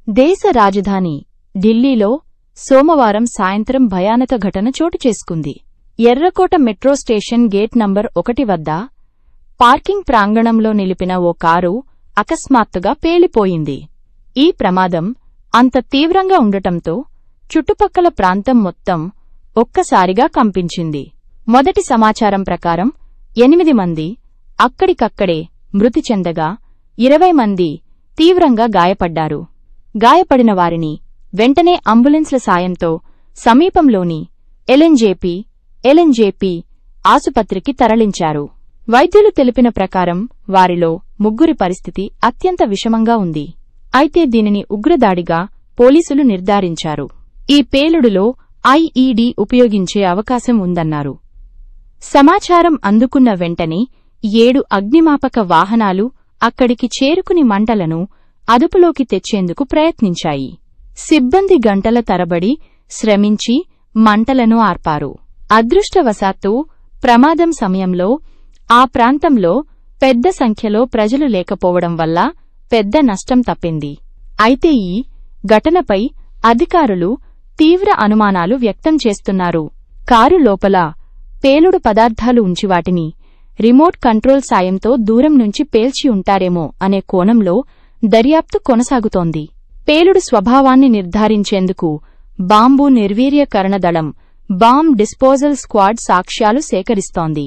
దేశ రాజధాని ఢిల్లీలో సోమవారం సాయంత్రం భయానక ఘటన చోటు చేసుకుంది. ఎర్రకోట మెట్రో స్టేషన్ గేట్ నంబర్ 1 వద్ద పార్కింగ్ ప్రాంగణంలో నిలిపిన ఓ కారు అకస్మాత్తుగా పేలిపోయింది. ఈ ప్రమాదం అంత తీవ్రంగా ఉండటంతో చుట్టుపక్కల ప్రాంతం మొత్తం ఒక్కసారిగా కంపించింది. మొదటి సమాచారం ప్రకారం 8 మంది అక్కడికక్కడే మృతి చెందగా 20 మంది తీవ్రంగా గాయపడ్డారు. గాయపడిన వారిని వెంటనే అంబులెన్స్ల సాయంతో సమీపంలోని ఎల్ఎన్జేపీ ఆసుపత్రికి తరలించారు. వైద్యులు తెలిపిన ప్రకారం వారిలో 3 పరిస్థితి అత్యంత విషమంగా ఉంది. అయితే దీనిని ఉగ్రదాడిగా పోలీసులు నిర్ధారించారు. ఈ పేలుడులో ఐఈడీ ఉపయోగించే అవకాశం ఉందన్నారు. సమాచారం అందుకున్న వెంటనే 7 అగ్నిమాపక వాహనాలు అక్కడికి చేరుకుని మంటలను అదుపులోకి తెచ్చేందుకు ప్రయత్నించాయి. సిబ్బంది గంటల తరబడి శ్రమించి మంటలను ఆర్పారు. అదృష్టవశాత్తు ప్రమాదం సమయంలో ఆ ప్రాంతంలో పెద్ద సంఖ్యలో ప్రజలు లేకపోవడం వల్ల పెద్ద నష్టం తప్పింది. అయితే ఈ ఘటనపై అధికారులు తీవ్ర అనుమానాలు వ్యక్తం చేస్తున్నారు. కారు లోపల పేలుడు పదార్థాలు ఉంచి వాటిని రిమోట్ కంట్రోల్ సాయంతో దూరం నుంచి పేల్చి ఉంటారేమో అనే కోణంలో దర్యాప్తు కొనసాగుతోంది. పేలుడు స్వభావాన్ని నిర్ధారించేందుకు బాంబు నిర్వీర్యకరణ దళం బాంబ్ డిస్పోజల్ స్క్వాడ్ సాక్ష్యాలు సేకరిస్తోంది.